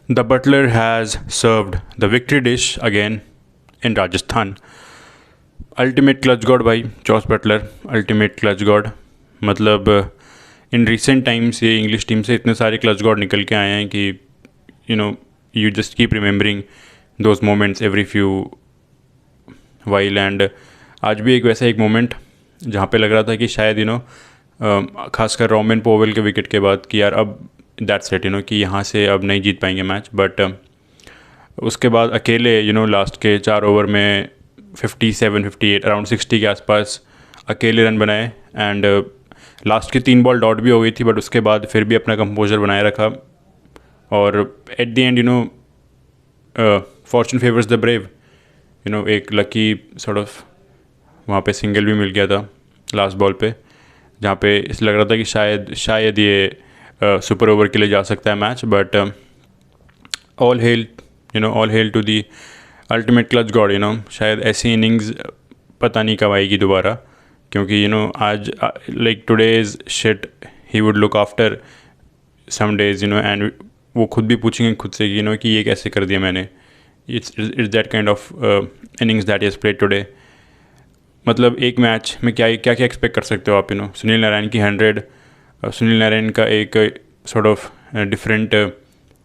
The butler has served the victory dish again in Rajasthan. Ultimate clutch god भाई, Jos Buttler ultimate clutch god. मतलब in recent times ये English team से इतने सारे clutch God निकल के आए हैं कि you just keep remembering those moments every few while. And आज भी एक वैसा एक मोमेंट जहाँ पे लग रहा था कि शायद खासकर रोमन पोवेल के विकेट के बाद कि यार अब दैट्स इट, कि यहाँ से अब नहीं जीत पाएंगे मैच. बट उसके बाद अकेले लास्ट के 4 ओवर में 57, 58, अराउंड 60 के आसपास अकेले रन बनाए. एंड लास्ट की 3 बॉल डॉट भी हो गई थी, बट उसके बाद फिर भी अपना कंपोजर बनाए रखा. और at the end Fortune favours the brave. एक लकी सॉर्ट ऑफ वहाँ पे सिंगल भी मिल गया था लास्ट बॉल पे, जहाँ पे इस लग रहा था कि शायद ये सुपर ओवर के लिए जा सकता है match. But all hail to the ultimate clutch god. शायद ऐसी इनिंग्स पता नहीं कब आएगी दोबारा, क्योंकि आज like today's shit he would look after some days and वो खुद भी पूछेंगे खुद से कि ये कैसे कर दिया मैंने. It's that kind of innings that is played today. मतलब एक मैच में क्या क्या एक्सपेक्ट कर सकते हो आप. सुनील नारायण की 100, सुनील नारायण का एक sort of different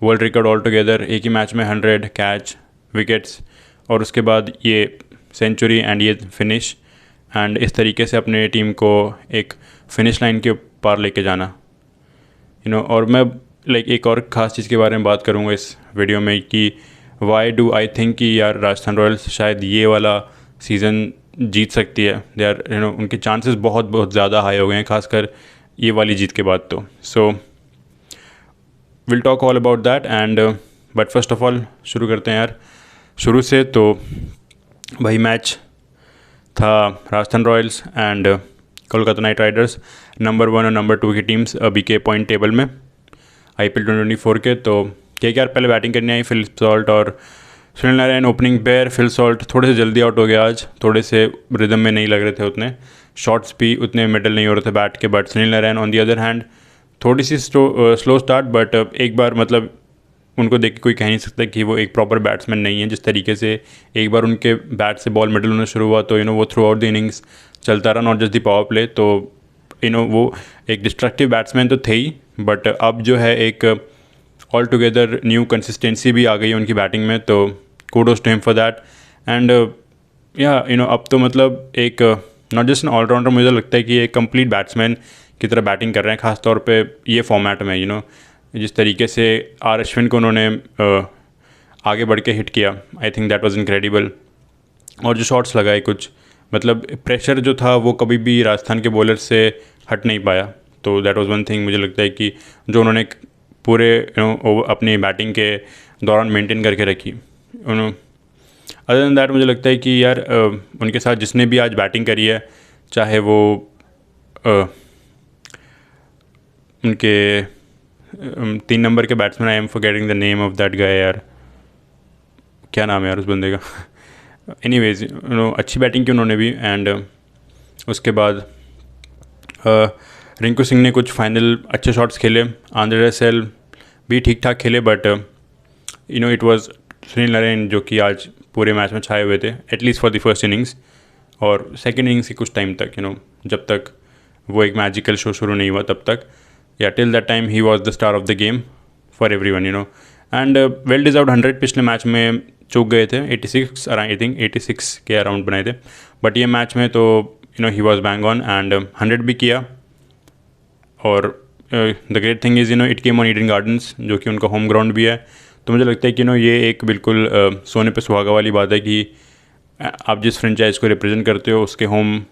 world record all together, एक ही मैच में 100 कैच विकेट्स, और उसके बाद ये सेंचुरी एंड ये फिनिश. एंड इस तरीके से अपने टीम को एक फिनिश लाइन के पार लेके जाना. और मैं एक और ख़ास चीज़ के बारे में बात करूँगा इस वीडियो में कि वाई डू आई थिंक कि यार राजस्थान रॉयल्स शायद ये वाला सीज़न जीत सकती है. दे आर उनके चांसेस बहुत ज़्यादा हाई हो गए हैं, खासकर ये वाली जीत के बाद. तो so will talk all about that. And but first of all शुरू करते हैं यार शुरू से. तो भाई मैच था Rajasthan Royals and Kolkata night Riders, number 1 और नंबर 2 की टीम्स अभी के पॉइंट टेबल में IPL 2024 के. तो KKR पहले बैटिंग करने आई, फिल सॉल्ट और Sunil Narayan opening pair. Phil Salt थोड़े से जल्दी आउट हो गया आज, थोड़े से रिदम में नहीं लग रहे थे उतने, शॉट्स भी उतने मिडल नहीं हो रहे थे बैट के. But Sunil Narayan on the other hand थोड़ी सी स्लो स्टार्ट, बट एक बार मतलब उनको देख के कोई कह नहीं सकता कि वो एक प्रॉपर बैट्समैन नहीं है. जिस तरीके से एक बार उनके बैट से बॉल मिडल होना शुरू हुआ तो वो थ्रू आउट द इनिंग्स चलता रहा, not just the power play. तो वो एक डिस्ट्रक्टिव बैट्समैन तो थे ही, बट अब जो है एक ऑल टुगेदर न्यू कंसिस्टेंसी भी आ गई है उनकी बैटिंग में. तो kudos to him for that. And अब तो मतलब एक नॉट जस्ट एन ऑलराउंडर, मुझे लगता है कि एक कंप्लीट बैट्समैन की तरह बैटिंग कर रहे हैं, खासतौर पे ये फॉर्मेट में. जिस तरीके से आर अश्विन को उन्होंने आगे बढ़ के हिट किया, I think that was incredible. और जो शॉट्स लगाए कुछ, मतलब प्रेशर जो था वो कभी भी राजस्थान के बॉलर से हट नहीं पाया. तो दैट वाज वन थिंग मुझे लगता है कि जो उन्होंने पूरे अपनी बैटिंग के दौरान मेंटेन करके रखी. अदर देन दैट मुझे लगता है कि यार उनके साथ जिसने भी आज बैटिंग करी है, चाहे वो उनके 3 नंबर के batsman, I am forgetting the name of that guy, यार क्या नाम है यार उस बंदे का. एनीवेज अच्छी बैटिंग की उन्होंने भी. एंड उसके बाद रिंकू सिंह ने कुछ फाइनल अच्छे शॉट्स खेले, आंद्रे रसेल भी ठीक ठाक खेले. But it was Sunil Narayan जो कि आज पूरे मैच में छाए हुए थे, at least for the first innings. और सेकेंड इनिंग्स की कुछ टाइम तक जब तक वो एक मैजिकल शो शुरू नहीं हुआ तब तक, या till that time he was the star of the game for everyone. And well deserved 100 पिछले मैच में चूक गए थे, 86 आई थिंक 86 के अराउंड बनाए थे. बट ये मैच में तो he was bang on and 100 भी किया. और the great thing is it came on Eden gardens, जो कि उनका होम ग्राउंड भी है. तो मुझे लगता है कि ये एक बिल्कुल सोने पे सुहागा वाली बात है कि आप जिस फ्रेंचाइज को रिप्रेजेंट करते हो उसके होम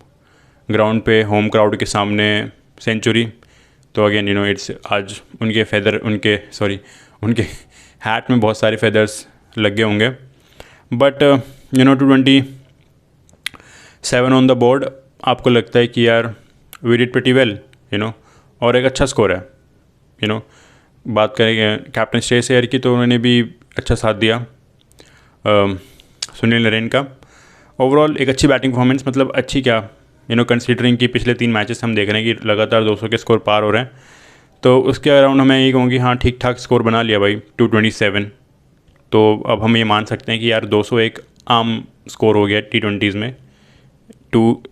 ग्राउंड पे होम क्राउड के सामने सेंचुरी. तो अगेन इट्स आज उनके हैट में बहुत सारे फेदर्स लग गए होंगे. बट 227 ऑन द बोर्ड, आपको लगता है कि यार वी डिड प्रीटी वेल, और एक अच्छा स्कोर है. बात करेंगे कैप्टन श्रेयस अय्यर की, तो उन्होंने भी अच्छा साथ दिया सुनील नारायण का. ओवरऑल एक अच्छी बैटिंग परफॉर्मेंस, मतलब अच्छी क्या कंसीडरिंग कि पिछले 3 मैचेस हम देख रहे हैं कि लगातार 200 के स्कोर पार हो रहे हैं. तो उसके अराउंड मैं यही कहूँगी हाँ ठीक ठाक स्कोर बना लिया भाई 227. तो अब हम ये मान सकते हैं कि यार 200 एक आम स्कोर हो गया T20s में to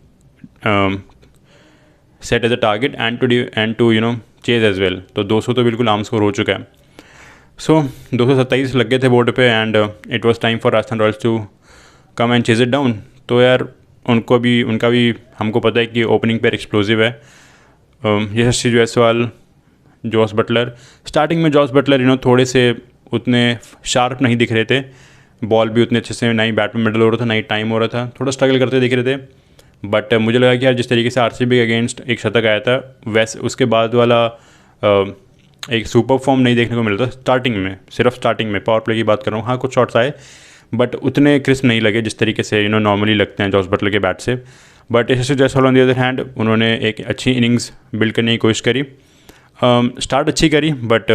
set as a target and to chase as well. तो 200 तो बिल्कुल आम स्कोर हो चुका है। सो 227 लग गए थे बोर्ड पे and it was time for Rajasthan Royals to come and chase it down. तो यार उनका भी हमको पता है कि ओपनिंग पर एक्सप्लोजिव है। यशस्वी जायसवाल, जॉस बटलर। स्टार्टिंग में जॉस बटलर थोड़े से उतने शार्प नहीं दिख रहे थे, बॉल भी उतने अच्छे से ना ही बैट में मिडल हो रहा था, ना ही टाइम हो रहा था, थोड़ा स्ट्रगल करते दिख रहे थे। बट मुझे लगा कि यार जिस तरीके से आरसीबी के अगेंस्ट एक शतक आया था, वैसे उसके बाद वाला एक सुपर फॉर्म नहीं देखने को मिला था स्टार्टिंग में। सिर्फ स्टार्टिंग में पावर प्ले की बात कर रहा हूँ, हाँ कुछ शॉट्स आए बट उतने क्रिस्प नहीं लगे जिस तरीके से नॉर्मली लगते हैं जॉस बटलर के बैट से। But Yashasvi Jaiswal on the other hand, उन्होंने एक अच्छी इनिंग्स बिल्ड करने की कोशिश करी, स्टार्ट अच्छी करी बट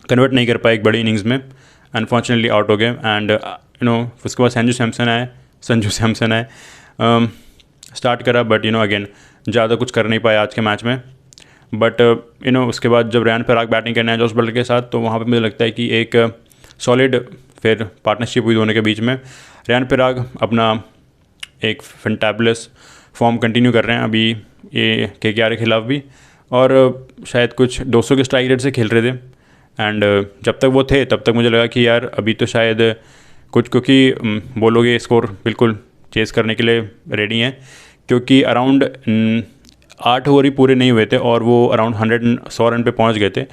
कन्वर्ट नहीं कर पाए एक बड़ी इनिंग्स में, अनफॉर्चुनेटली आउट हो गए। एंड उसके बाद संजू सैमसन आए, स्टार्ट करा बट अगेन ज़्यादा कुछ कर नहीं पाए आज के मैच में। बट उसके बाद जब रेयान पराग बैटिंग करने आए जॉस बटलर के साथ, तो वहाँ पे मुझे लगता है कि एक सॉलिड फिर पार्टनरशिप हुई दोनों के बीच में। रेयान पराग अपना एक फैंटाबुलस फॉर्म कंटिन्यू कर रहे हैं अभी ये KKR के खिलाफ भी, और शायद कुछ 200 के स्ट्राइक रेट से खेल रहे थे। एंड जब तक वो थे तब तक मुझे लगा कि यार अभी तो शायद कुछ, क्योंकि बोलोगे स्कोर बिल्कुल चेज़ करने के लिए रेडी हैं, क्योंकि अराउंड 8 ओवर ही पूरे नहीं हुए थे और वो अराउंड 100 रन पे पहुंच गए थे।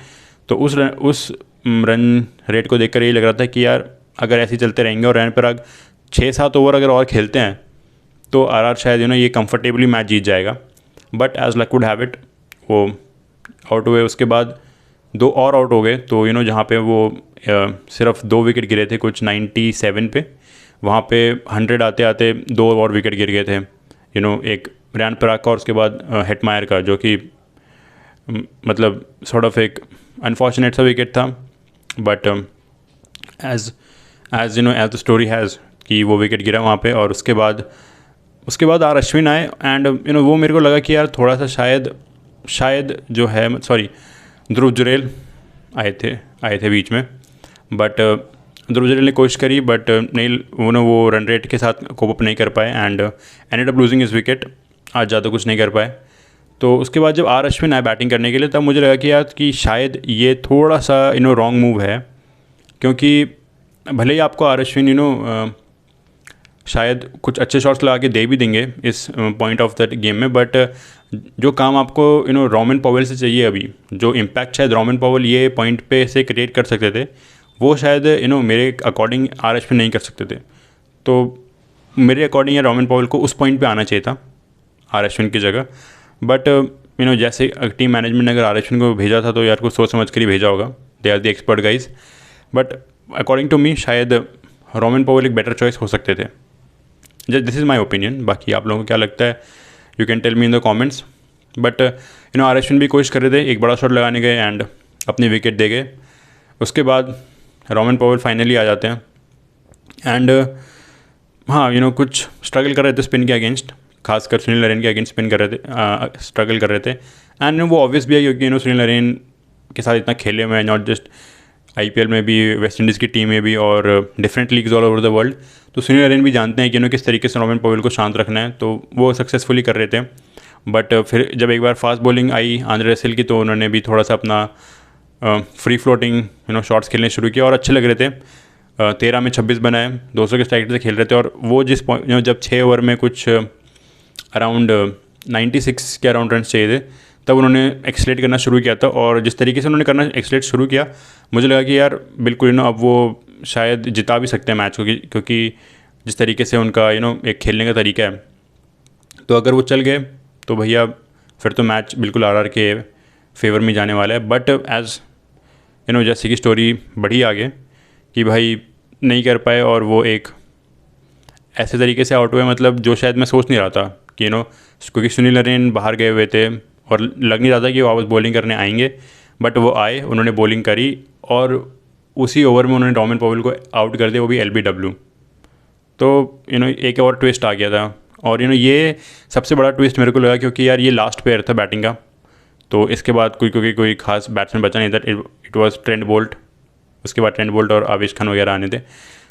तो उस रन रेट को देखकर यही लग रहा था कि यार अगर ऐसे ही चलते रहेंगे और रेयान पराग 6-7 ओवर अगर और खेलते हैं तो RR शायद ये कंफर्टेबली मैच जीत जाएगा। But as luck would have it, वो आउट हुए। उसके बाद 2 और आउट हो गए, तो जहाँ पे वो सिर्फ 2 विकेट गिरे थे कुछ 97 पे, वहाँ पे 100 आते आते 2 और विकेट गिर गए थे। एक रेयान पराग का और उसके बाद हेटमायर का, जो कि मतलब सॉर्ट ऑफ एक अनफॉर्चुनेट सा विकेट था। But as the story has कि वो विकेट गिरा वहाँ पे। और उसके बाद आर अश्विन आए एंड वो मेरे को लगा कि यार थोड़ा सा शायद जो है ध्रुव जुरैल आए थे बीच में। बट ध्रुव जुरैल ने कोशिश करी बट नहीं, वो रन रेट के साथ कोप अप नहीं कर पाए एंड एंडेड अप लूजिंग इस विकेट। आज ज़्यादा कुछ नहीं कर पाए। तो उसके बाद जब आर अश्विन आए बैटिंग करने के लिए, तब मुझे लगा कि यार कि शायद ये थोड़ा सा रॉन्ग मूव है, क्योंकि भले ही आपको आर अश्विन शायद कुछ अच्छे शॉट्स लगा के दे भी देंगे इस पॉइंट ऑफ द गेम में, बट जो काम आपको रोमन पॉवेल से चाहिए अभी, जो इम्पैक्ट शायद रोमन पॉवेल ये पॉइंट पे से क्रिएट कर सकते थे, वो शायद मेरे अकॉर्डिंग आर अश्विन नहीं कर सकते थे। तो मेरे अकॉर्डिंग यार रोमन पॉवेल को उस पॉइंट पे आना चाहिए था आर अश्विन की जगह। बट जैसे टीम मैनेजमेंट ने अगर आर अश्विन को भेजा था तो यार कुछ सोच समझ कर ही भेजा होगा, they are the expert guys. But according to me शायद रोमन पॉवेल एक बेटर चॉइस हो सकते थे। This is my opinion. बाकी आप लोगों को क्या लगता है, you can tell me in the comments. But R Ashwin भी कोशिश कर रहे थे, एक बड़ा शॉट लगाने गए एंड अपनी विकेट दे गए। उसके बाद रोमन पॉवेल फाइनली आ जाते हैं एंड हाँ कुछ स्ट्रगल कर रहे थे स्पिन के अगेंस्ट, खासकर सुनील नरेन के अगेंस्ट स्ट्रगल कर रहे थे। एंड वो ऑब्वियस भी है क्योंकि सुनील नरेन के साथ इतना खेले हुए हैं, नॉट जस्ट IPL में भी, वेस्ट इंडीज़ की टीम में भी और different leagues all over the world. तो सुनील नरेन भी जानते हैं कि किस तरीके से रोमन पॉवेल को शांत रखना है, तो वो सक्सेसफुली कर रहे थे। बट फिर जब एक बार फास्ट बॉलिंग आई आंद्रे रसेल की, तो उन्होंने भी थोड़ा सा अपना फ्री फ्लोटिंग शॉट्स खेलने शुरू किया और अच्छे लग रहे थे। 13 में 26 बनाए, 200 के स्ट्राइक से खेल रहे थे। और वो जिस पॉइंट जब 6 ओवर में कुछ अराउंड 96 के अराउंड रन चाहिए थे, तब उन्होंने एक्सलेट करना शुरू किया था। और जिस तरीके से उन्होंने करना एक्सलेट शुरू किया, मुझे लगा कि यार बिल्कुल अब वो शायद जिता भी सकते हैं मैच को, क्योंकि जिस तरीके से उनका एक खेलने का तरीका है। तो अगर वो चल गए तो भैया फिर तो मैच बिल्कुल RR के फेवर में जाने वाला है। बट एज जैसे कि स्टोरी बढ़ी आगे कि भाई नहीं कर पाए और वो एक ऐसे तरीके से आउट हुए, मतलब जो शायद मैं सोच नहीं रहा था कि क्योंकि सुनील नरेन बाहर गए हुए थे और लग नहीं रहा था कि वो वापस बॉलिंग करने आएंगे। बट वो आए, उन्होंने बॉलिंग करी और उसी ओवर में उन्होंने रोमन पॉवेल को आउट कर दिया, वो भी LBW। तो एक और ट्विस्ट आ गया था। और ये सबसे बड़ा ट्विस्ट मेरे को लगा, क्योंकि यार ये लास्ट पेयर था बैटिंग का। तो इसके बाद कोई खास बैट्समैन बचा नहीं था। इट वाज ट्रेंट बोल्ट, उसके बाद ट्रेंट बोल्ट और आवेश खान वगैरह आने थे।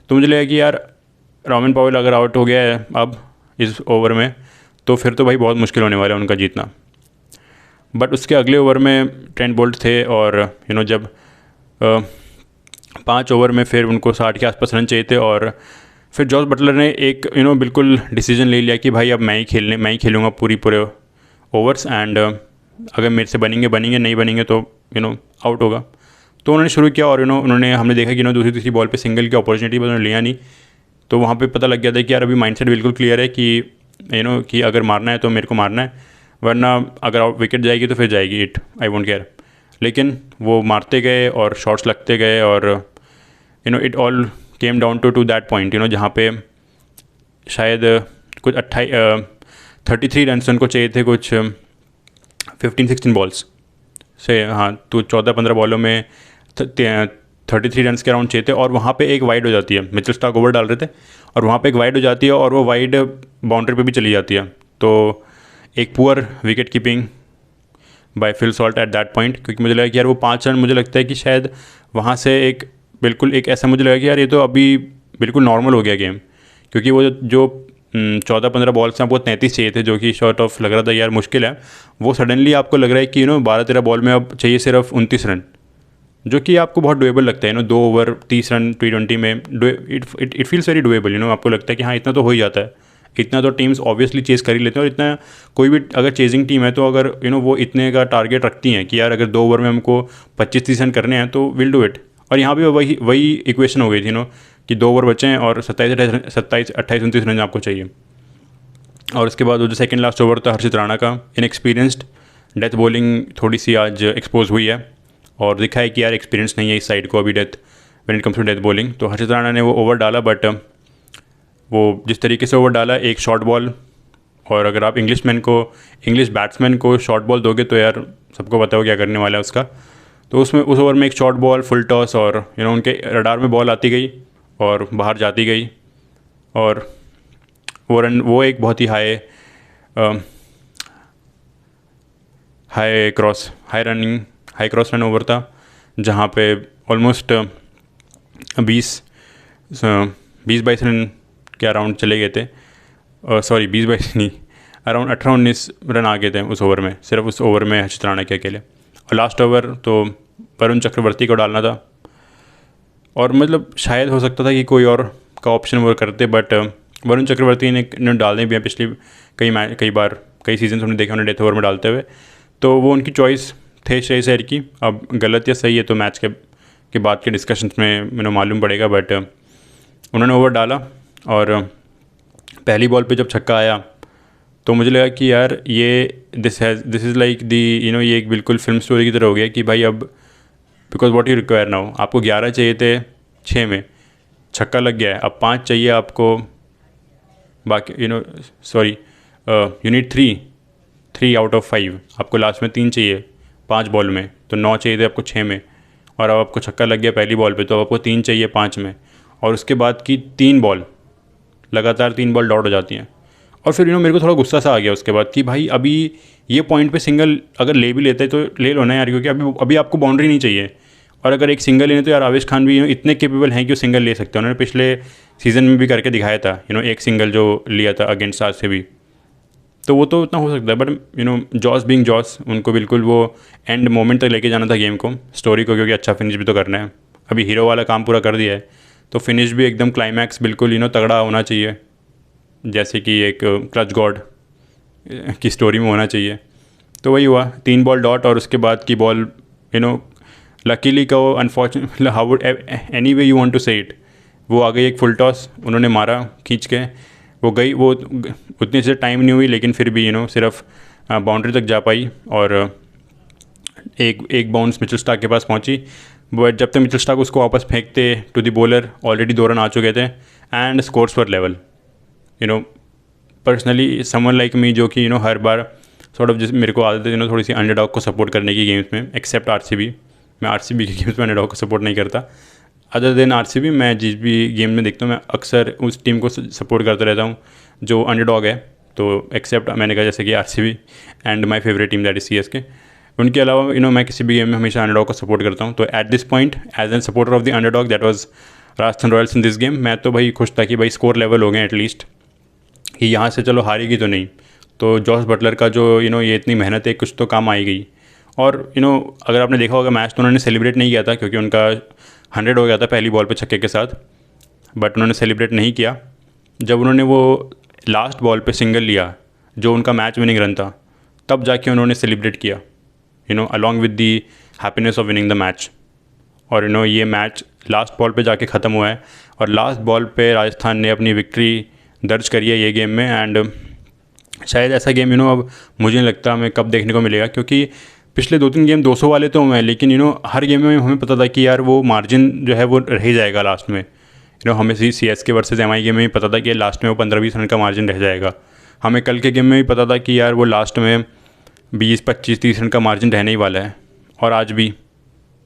तो मुझे लगा कि यार रॉबिन पॉवेल अगर आउट हो गया है अब इस ओवर में, तो फिर तो भाई बहुत मुश्किल होने वाला है उनका जीतना। बट उसके अगले ओवर में ट्रेंट बोल्ट थे और जब 5 ओवर में फिर उनको 60 के आसपास रन चाहिए थे, और फिर जॉस बटलर ने एक बिल्कुल डिसीजन ले लिया कि भाई अब मैं ही खेलूँगा पूरे ओवर्स, एंड अगर मेरे से बनेंगे नहीं बनेंगे तो आउट होगा। तो उन्होंने शुरू किया और हमने देखा कि दूसरी तीसरी बॉल पे सिंगल की अपॉर्चुनिटी पर उन्होंने लिया नहीं। तो वहाँ पे पता लग गया था कि यार अभी माइंडसेट बिल्कुल क्लियर है कि कि अगर मारना है तो मेरे को मारना है, वरना अगर विकेट जाएगी तो फिर जाएगी, इट आई वोंट केयर। लेकिन वो मारते गए और शॉट्स लगते गए और it all came down to that point जहाँ पे शायद कुछ 33 रन उनको चाहिए थे, कुछ 15-16 बॉल्स से, हाँ, तो 14-15 बॉलों में 33 रन के अराउंड चाहिए थे। और वहाँ पे एक वाइड हो जाती है, मिचेल स्टार्क ओवर डाल रहे थे और वहाँ पे एक वाइड हो जाती है और वो वाइड बाउंड्री पे भी चली जाती है। तो एक poor wicket keeping by Phil Salt at that point, क्योंकि मुझे लगा कि यार वो 5 रन, मुझे लगता है कि शायद वहाँ से एक ऐसा मुझे लगा कि यार ये तो अभी बिल्कुल नॉर्मल हो गया गेम, क्योंकि वो जो 14-15 बॉल्स हैं आपको 33 चाहिए थे, जो कि शॉर्ट ऑफ लग रहा था यार मुश्किल है, वो सडनली आपको लग रहा है कि 12-13 बॉल में अब चाहिए सिर्फ 29 रन, जो कि आपको बहुत डुएबल लगता है 2 ओवर 30 रन T20 में। इट फील्स वेरी डुएबल, आपको लगता है कि हाँ इतना तो हो ही जाता है, इतना तो टीम्स ऑब्वियसली चेज़ कर ही लेते हैं। और इतना कोई भी अगर चेजिंग टीम है तो अगर वो इतने का टारगेट रखती हैं कि यार अगर 2 ओवर में हमको 25-30 रन करने हैं तो विल डू इट। और यहाँ भी वही इक्वेशन हो गई थी कि 2 ओवर बचे हैं और 27-28-29 रन आपको चाहिए। और उसके बाद वो जो सेकंड लास्ट ओवर था हर्षित राणा का, इनएक्सपीरियंस्ड डेथ बॉलिंग थोड़ी सी आज एक्सपोज हुई है और दिखा है कि यार एक्सपीरियंस नहीं है इस साइड को अभी when it comes to death bowling. तो हर्षित राणा ने वो ओवर डाला, बट वो जिस तरीके से ओवर डाला, एक शॉर्ट बॉल, और अगर आप इंग्लिश बैट्समैन को शॉर्ट बॉल दोगे तो यार सबको पता हो क्या करने वाला है उसका। तो उस ओवर में एक शॉर्ट बॉल, फुल टॉस, और उनके रडार में बॉल आती गई और बाहर जाती गई, और वो एक बहुत ही हाई क्रॉस रन ओवर था, जहाँ पे ऑलमोस्ट 20-22 रन के अराउंड चले गए थे। सॉरी 20-22 नहीं, अराउंड 18-19 रन आ गए थे उस ओवर में, सिर्फ उस ओवर में हर्षित राणा के अकेले। और लास्ट ओवर तो वरुण चक्रवर्ती को डालना था, और मतलब शायद हो सकता था कि कोई और का ऑप्शन वो करते, बट वरुण चक्रवर्ती ने डालने भी हैं पिछली कई सीजन हमने देखा उन्हें डेथ ओवर में डालते हुए, तो वो उनकी चॉइस थे श्रेयस अय्यर की। अब गलत या सही है तो मैच के बाद के डिस्कशन में मालूम पड़ेगा, बट उन्होंने ओवर डाला और पहली बॉल पे जब छक्का आया तो मुझे लगा कि यार ये दिस इज़ लाइक ये एक बिल्कुल फिल्म स्टोरी की तरह हो गया कि भाई अब because what you require now, आपको 11 चाहिए थे 6 में, छक्का लग गया है, अब 5 चाहिए आपको, बाकी यू नीड 3 आउट ऑफ 5, आपको लास्ट में 3 चाहिए 5 बॉल में, तो 9 चाहिए थे आपको 6 में, और अब आपको छक्का लग गया पहली बॉल पे, तो आपको 3 चाहिए 5 में, और उसके बाद की 3 बॉल लगातार 3 बॉल डॉट हो जाती हैं। और फिर मेरे को थोड़ा गुस्सा सा आ गया उसके बाद कि भाई अभी ये पॉइंट पे सिंगल अगर ले भी लेते तो ले लो ना यार, क्योंकि अभी आपको बाउंड्री नहीं चाहिए, और अगर एक सिंगल लेने तो यार आवेश खान भी इतने केपेबल हैं कि वो सिंगल ले सकते हैं, उन्होंने पिछले सीज़न में भी करके दिखाया था एक सिंगल जो लिया था अगेंस्ट RCB, तो वो तो उतना हो सकता है, बट जॉस बीइंग जॉस, उनको बिल्कुल वो एंड मोमेंट तक लेके जाना था गेम को, स्टोरी को, क्योंकि अच्छा फिनिश भी तो करना है, अभी हीरो वाला काम पूरा कर दिया है, तो फिनिश भी एकदम क्लाइमैक्स बिल्कुल तगड़ा होना चाहिए, जैसे कि एक क्लच गॉड की स्टोरी में होना चाहिए। तो वही हुआ, 3 बॉल डॉट, और उसके बाद की बॉल लकीली का वो unfortunate how would any way you want to say it, वो आ गई एक फुल टॉस, उन्होंने मारा खींच के, वो गई, वो उतनी से टाइम नहीं हुई, लेकिन फिर भी सिर्फ बाउंड्री तक जा पाई, और एक बाउंस मिचेल स्टार्क के पास पहुंची, बट जब तक मिचेल स्टार्क उसको वापस फेंकते to the bowler already 2 run आ चुके थे, and scores were level. Personally someone like me, जो कि हर बार सॉर्ट ऑफ मेरे को आदत है थोड़ी सी अंडरडॉग को सपोर्ट करने की गेम्स में, एक्सेप्ट RCB, मैं RCB के गेम्स में अंडरडॉग को सपोर्ट नहीं करता, अदर देन RCB मैं जिस भी गेम में देखता हूँ मैं अक्सर उस टीम को सपोर्ट करता रहता हूँ जो अंडरडॉग है, तो एक्सेप्ट मैंने कहा जैसे कि RCB and my favourite team that is CSK। उनके अलावा मैं किसी भी गेम में हमेशा अंडरडॉग को सपोर्ट करता हूँ। तो at this point as an supporter of the underdog that was Rajasthan Royals in this game, मैं तो भाई खुश था कि भाई स्कोर लेवल हो गए एटलीस्ट, कि यहाँ से चलो हारेगी तो नहीं। तो जॉस बटलर का जो ये इतनी मेहनत है कुछ तो काम आई गई। और अगर आपने देखा होगा मैच तो उन्होंने सेलिब्रेट नहीं किया था क्योंकि उनका 100 हो गया था पहली बॉल पे छक्के के साथ, बट उन्होंने सेलिब्रेट नहीं किया। जब उन्होंने वो लास्ट बॉल पे सिंगल लिया जो उनका मैच विनिंग रन था, तब जाके उन्होंने सेलिब्रेट किया along with the happiness of winning the match. और ये मैच लास्ट बॉल पे जाके ख़त्म हुआ है और लास्ट बॉल पे राजस्थान ने अपनी विक्ट्री दर्ज करी है ये गेम में। एंड शायद ऐसा गेम अब मुझे नहीं लगता हमें कब देखने को मिलेगा, क्योंकि पिछले 2-3 गेम 200 वाले तो हुए हैं, लेकिन हर गेम में हमें पता था कि यार वो मार्जिन जो है वो रह ही जाएगा लास्ट में। हमें CSK वर्सेस MI गेम में भी पता था कि लास्ट में वो 15-20 रन का मार्जिन रह जाएगा। हमें कल के गेम में भी पता था कि यार वो लास्ट में 20-25-30 रन का मार्जिन रहने ही वाला है। और आज भी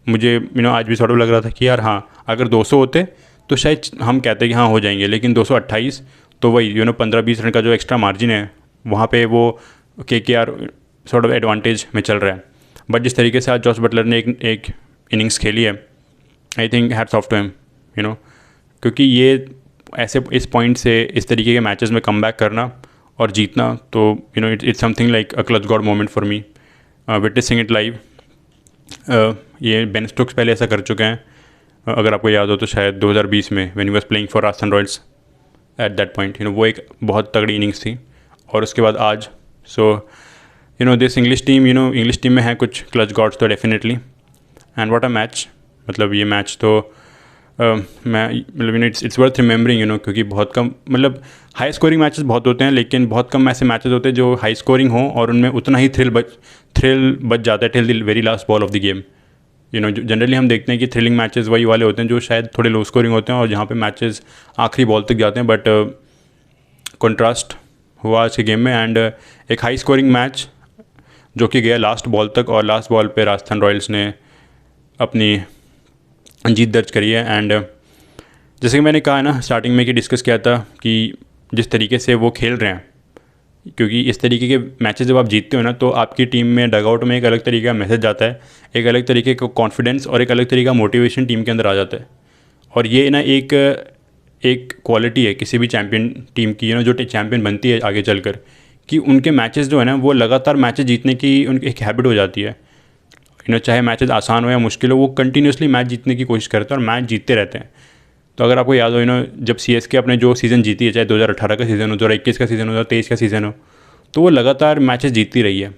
मुझे आज भी थोड़ा लग रहा था कि यार हाँ, अगर 200 होते तो शायद हम कहते कि हाँ हो जाएंगे, लेकिन 228 तो वही 15-20 रन का जो एक्स्ट्रा मार्जिन है वहाँ पे वो KKR सॉर्ट ऑफ एडवांटेज में चल रहा है। बट जिस तरीके से आज जॉस बटलर ने एक इनिंग्स खेली है, I think hats off to him क्योंकि ये ऐसे इस पॉइंट से इस तरीके के मैचेस में कम बैक करना और जीतना, तो it's something like a clutch God moment for me witnessing it live. ये बेन स्टोक्स पहले ऐसा कर चुके हैं, अगर आपको याद हो तो शायद 2020 में when he was playing for Rajasthan Royals eight that point वो एक बहुत तगड़ी इनिंग्स थी। और उसके बाद आज so this English team English team में है कुछ क्लच गॉड्स तो definitely. And what a match, मतलब ये मैच तो मैं मतलब इट्स वर्थ रिमेंबरिंग क्योंकि बहुत कम मतलब हाई स्कोरिंग मैचेस बहुत होते हैं, लेकिन बहुत कम ऐसे मैचेस होते हैं जो हाई स्कोरिंग हो और उनमें उतना ही थ्रिल बच जाता है till the very last ball of the game. Generally हम देखते हैं कि थ्रिलिंग मैचेस वही वाले होते हैं जो शायद थोड़े लो स्कोरिंग होते हैं और जहाँ पे मैचेस आखिरी बॉल तक जाते हैं। बट कंट्रास्ट हुआ आज के गेम में एंड एक हाई स्कोरिंग मैच जो कि गया लास्ट बॉल तक, और लास्ट बॉल पे राजस्थान रॉयल्स ने अपनी जीत दर्ज करी है। एंड जैसे कि मैंने कहा है ना स्टार्टिंग में कि डिस्कस किया था कि जिस तरीके से वो खेल रहे हैं, क्योंकि इस तरीके के मैचेस जब आप जीतते हो ना तो आपकी टीम में डगआउट में एक अलग तरीके का मैसेज जाता है, एक अलग तरीके का कॉन्फिडेंस और एक अलग तरीके का मोटिवेशन टीम के अंदर आ जाता है। और ये ना एक क्वालिटी है किसी भी चैम्पियन टीम की जो चैम्पियन बनती है आगे चलकर, कि उनके मैचेस जो है ना वो लगातार मैचेस जीतने की उनकी एक हैबिट हो जाती है। चाहे मैचेस आसान हो या मुश्किल हो, वो कंटिन्यूसली मैच जीतने की कोशिश करते हैं और मैच जीतते रहते हैं। तो अगर आपको याद हो जब CSK अपने जो सीज़न जीती है, चाहे 2018 का सीज़न हो, 2021 का सीज़न हो, 2023 का सीज़न हो, तो वो लगातार मैचेस जीतती रही है।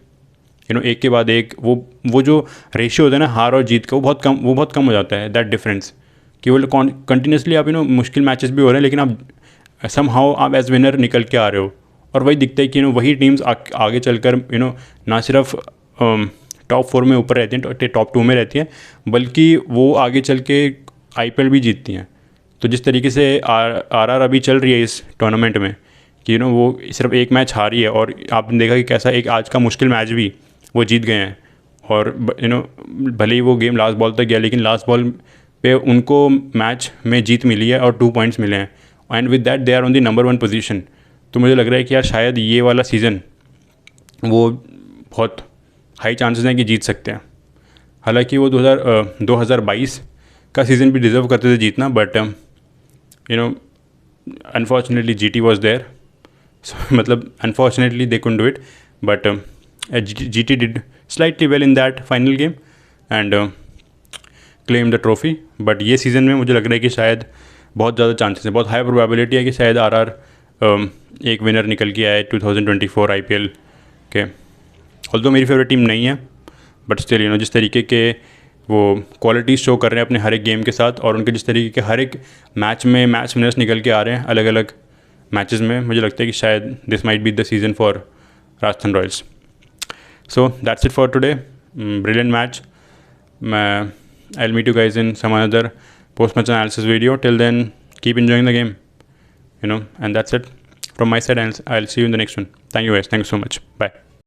एक के बाद एक वो जो रेशियो होता है ना हार और जीत का, वो बहुत कम हो जाता है दैट डिफरेंस, कि वो कंटिन्यूसली आप मुश्किल मैचेस भी हो रहे हैं लेकिन आप समहाउ आप एज विनर निकल के आ रहे हो। और वही दिखता है कि वही टीम्स आगे चलकर ना सिर्फ टॉप 4 में ऊपर रहती हैं, टॉप 2 में रहती हैं, बल्कि वो आगे चल के IPL भी जीतती हैं। तो जिस तरीके से RR अभी चल रही है इस टूर्नामेंट में कि वो सिर्फ एक मैच हारी है और आपने देखा कि कैसा एक आज का मुश्किल मैच भी वो जीत गए हैं। और भले ही वो गेम लास्ट बॉल तक गया, लेकिन लास्ट बॉल पे उनको मैच में जीत मिली है और 2 पॉइंट्स मिले हैं, and with that they are on the number 1 position. तो मुझे लग रहा है कि यार शायद ये वाला सीज़न वो बहुत हाई चांसेस हैं कि जीत सकते हैं। हालांकि वो 2022 का सीज़न भी डिज़र्व करते थे जीतना, but unfortunately GT was there, मतलब unfortunately they couldn't do it, but GT did slightly well in that final game and claim the trophy. But ये सीज़न में मुझे लग रहा है कि शायद बहुत ज़्यादा चांसेस है, बहुत हाई प्रोबेबिलिटी है कि शायद RR एक विनर निकल के आए 2024 IPL के। ऑल्दो मेरी फेवरेट टीम नहीं है, बट स्टिल जिस तरीके के वो क्वालिटीज़ शो कर रहे हैं अपने हर एक गेम के साथ, और उनके जिस तरीके के हर एक मैच में मैच विनर्स निकल के आ रहे हैं अलग अलग मैचेस में, मुझे लगता है कि शायद this might be the season for Rajasthan Royals. So that's it for today, brilliant match. I will meet you guys in some another post match analysis video. Till then keep enjoying the game, and that's it from my side, and I'll see you in the next one. Thank you guys, thank you so much, bye.